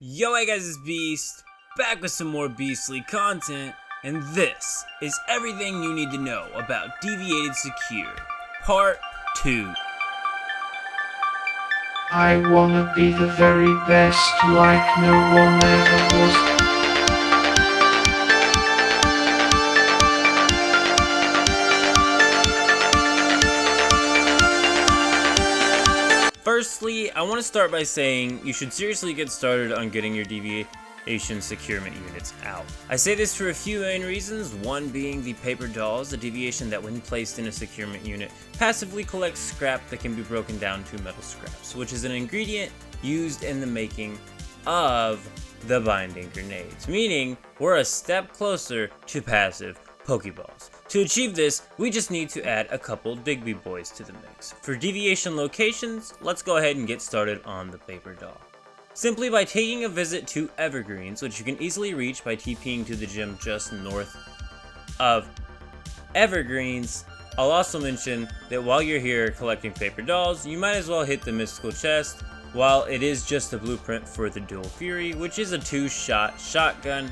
Yo, hey guys, it's Beast, back with some more beastly content, and this is everything you need to know about Deviated Secure, Part 2. I wanna be the very best like no one ever was. Firstly, I want to start by saying you should seriously get started on getting your Deviation securement units out. I say this for a few main reasons, one being the PaperDoll, a deviation that when placed in a securement unit passively collects scrap that can be broken down to metal scraps, which is an ingredient used in the making of the binding grenades, meaning we're a step closer to passive Pokeballs. To achieve this, we just need to add a couple Digby boys to the mix. For deviation locations, let's go ahead and get started on the PaperDoll. Simply by taking a visit to Evergreens, which you can easily reach by TPing to the gym just north of Evergreens. I'll also mention that while you're here collecting PaperDolls, you might as well hit the mystical chest. While it is just a blueprint for the Dual Fury, which is a 2-shot shotgun,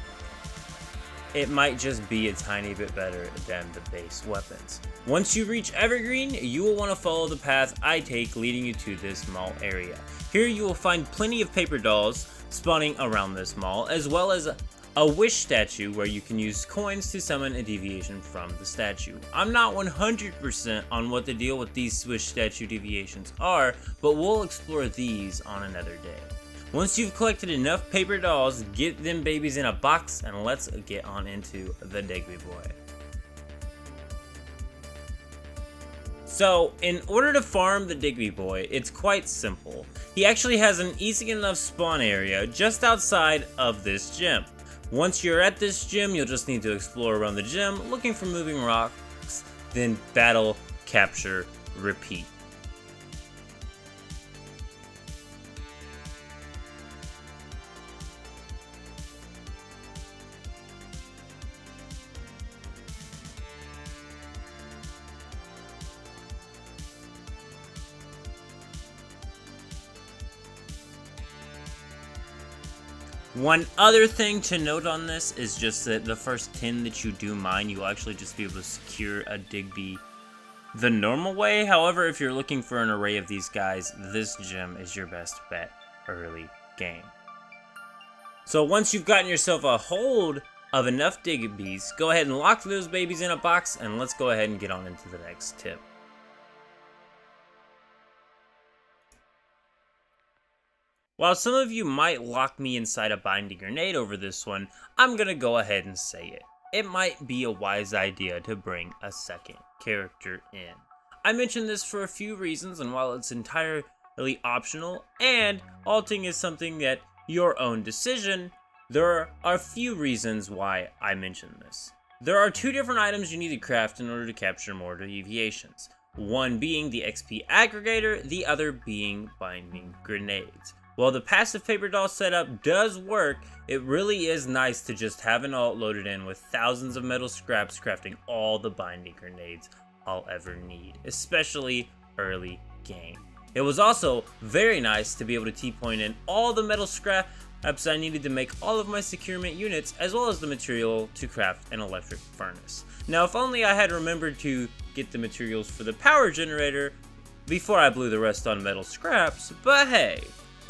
it might just be a tiny bit better than the base weapons. Once you reach Evergreen, you will want to follow the path I take leading you to this mall area. Here you will find plenty of PaperDolls spawning around this mall, as well as a wish statue where you can use coins to summon a deviation from the statue. I'm not 100% on what the deal with these wish statue deviations are, but we'll explore these on another day. Once you've collected enough PaperDolls, get them babies in a box and let's get on into the Digby boy. So, in order to farm the Digby boy, it's quite simple. He actually has an easy enough spawn area just outside of this gym. Once you're at this gym, you'll just need to explore around the gym, looking for moving rocks, then battle, capture, repeat. One other thing to note on this is just that the first 10 that you do mine, you'll actually just be able to secure a Digby the normal way. However, if you're looking for an array of these guys, this gym is your best bet early game. So once you've gotten yourself a hold of enough Digbys, go ahead and lock those babies in a box, and let's go ahead and get on into the next tip. While some of you might lock me inside a binding grenade over this one, I'm gonna go ahead and say it. It might be a wise idea to bring a second character in. I mention this for a few reasons, and while it's entirely optional and alting is something that your own decision, there are a few reasons why I mention this. There are two different items you need to craft in order to capture more deviations. One being the XP aggregator, the other being binding grenades. While the passive PaperDoll setup does work, it really is nice to just have an alt loaded in with thousands of metal scraps crafting all the binding grenades I'll ever need, especially early game. It was also very nice to be able to T-point in all the metal scraps I needed to make all of my securement units, as well as the material to craft an electric furnace. Now, if only I had remembered to get the materials for the power generator before I blew the rest on metal scraps, but hey,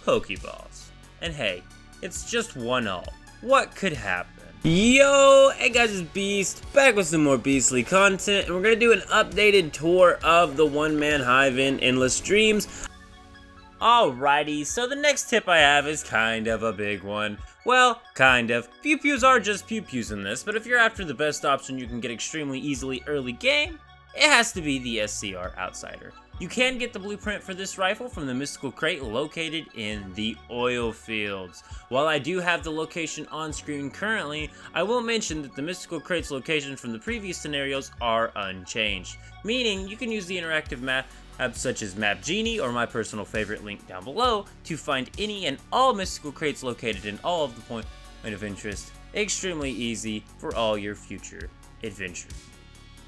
Pokeballs. And hey, it's just one all. What could happen? Yo, hey guys, it's Beast, back with some more beastly content, and we're gonna do an updated tour of the one-man hive in Endless Dreams. Alrighty, so the next tip I have is kind of a big one. Well, kind of. Pew-pews are just pew-pews in this, but if you're after the best option you can get extremely easily early game, it has to be the SCR Outsider. You can get the blueprint for this rifle from the mystical crate located in the oil fields. While I do have the location on screen currently, I will mention that the mystical crate's location from the previous scenarios are unchanged, meaning you can use the interactive map such as Map Genie or my personal favorite link down below to find any and all mystical crates located in all of the point of interest. Extremely easy for all your future adventures.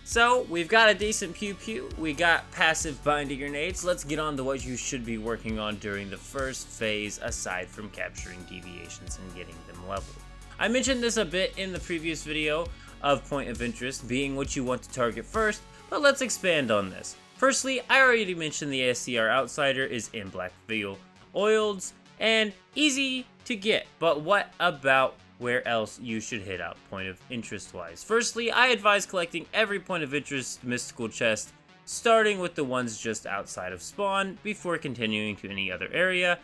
So, we've got a decent pew pew, we got passive binding grenades. Let's get on to what you should be working on during the first phase aside from capturing deviations and getting them leveled. I mentioned this a bit in the previous video of point of interest being what you want to target first, but let's expand on this. Firstly, I already mentioned the SCR Outsider is in black veil, oiled, and easy to get, but what about where else you should hit out point of interest wise? Firstly, I advise collecting every point of interest mystical chest, starting with the ones just outside of spawn before continuing to any other area.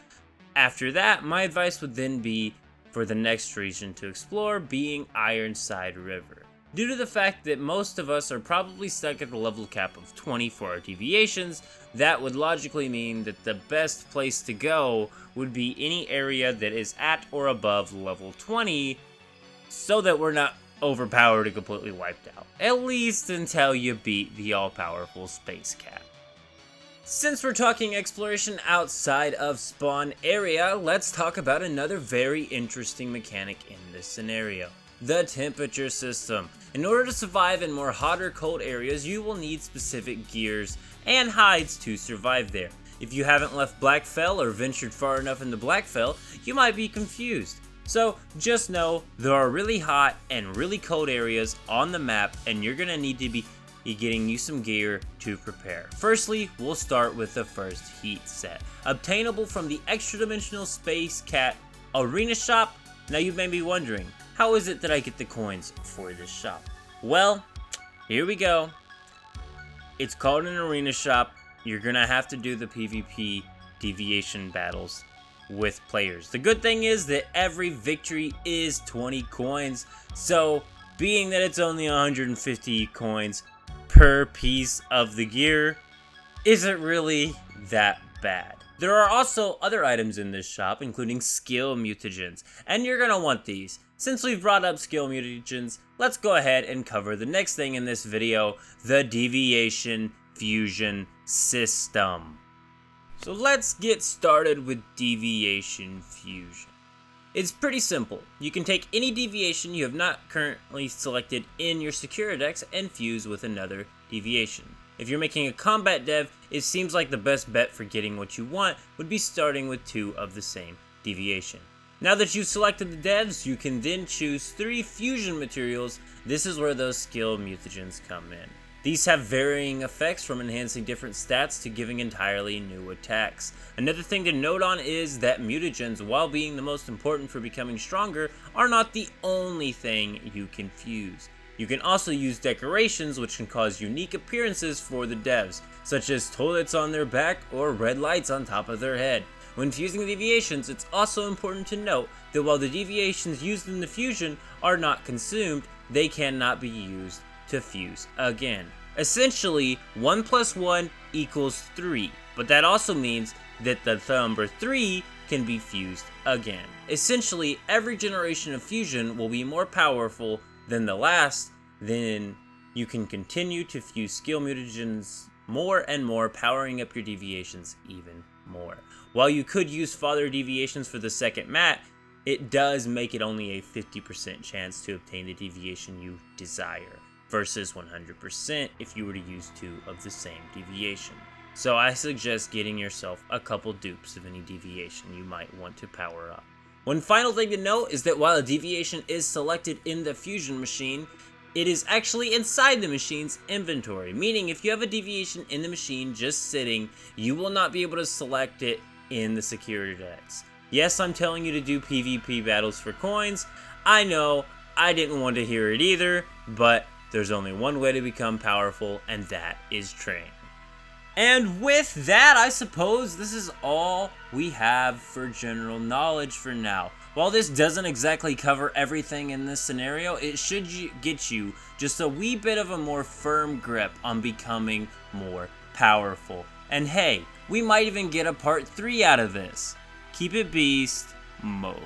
After that, my advice would then be for the next region to explore being Ironside River. Due to the fact that most of us are probably stuck at the level cap of 20 for our deviations, that would logically mean that the best place to go would be any area that is at or above level 20, so that we're not overpowered and completely wiped out. At least until you beat the all-powerful space cap. Since we're talking exploration outside of spawn area, let's talk about another very interesting mechanic in this scenario. The temperature system. In order to survive in more hot or cold areas, you will need specific gears and hides to survive there. If you haven't left Blackfell or ventured far enough into Blackfell, you might be confused. So just know there are really hot and really cold areas on the map, and you're gonna need to be getting you some gear to prepare. Firstly, we'll start with the first heat set, obtainable from the Extra Dimensional Space Cat Arena Shop. Now you may be wondering, how is it that I get the coins for this shop? Well, here we go. It's called an arena shop. You're gonna have to do the PvP deviation battles with players. The good thing is that every victory is 20 coins. So, being that it's only 150 coins per piece of the gear, isn't really that bad. There are also other items in this shop, including skill mutagens, and you're gonna want these. Since we've brought up skill mutagens, let's go ahead and cover the next thing in this video, the Deviation Fusing system. So let's get started with Deviation Fusion. It's pretty simple. You can take any deviation you have not currently selected in your Securidex and fuse with another deviation. If you're making a combat dev, it seems like the best bet for getting what you want would be starting with 2 of the same deviation. Now that you've selected the devs, you can then choose 3 fusion materials. This is where those skill mutagens come in. These have varying effects, from enhancing different stats to giving entirely new attacks. Another thing to note on is that mutagens, while being the most important for becoming stronger, are not the only thing you can fuse. You can also use decorations, which can cause unique appearances for the devs, such as toilets on their back or red lights on top of their head. When fusing deviations, it's also important to note that while the deviations used in the fusion are not consumed, they cannot be used to fuse again. Essentially, 1 + 1 = 3, but that also means that the number 3 can be fused again. Essentially, every generation of fusion will be more powerful than the last. Then you can continue to fuse skill mutagens more and more, powering up your deviations even more. While you could use father deviations for the second mat, it does make it only a 50% chance to obtain the deviation you desire, versus 100% if you were to use 2 of the same deviation. So I suggest getting yourself a couple dupes of any deviation you might want to power up. One final thing to note is that while a deviation is selected in the fusion machine, it is actually inside the machine's inventory, meaning if you have a deviation in the machine just sitting, you will not be able to select it in the Securidex. Yes, I'm telling you to do PvP battles for coins. I know, I didn't want to hear it either, but there's only one way to become powerful, and that is train. And with that, I suppose this is all we have for general knowledge for now. While this doesn't exactly cover everything in this scenario, it should get you just a wee bit of a more firm grip on becoming more powerful. And hey, we might even get a part 3 out of this. Keep it beast mode.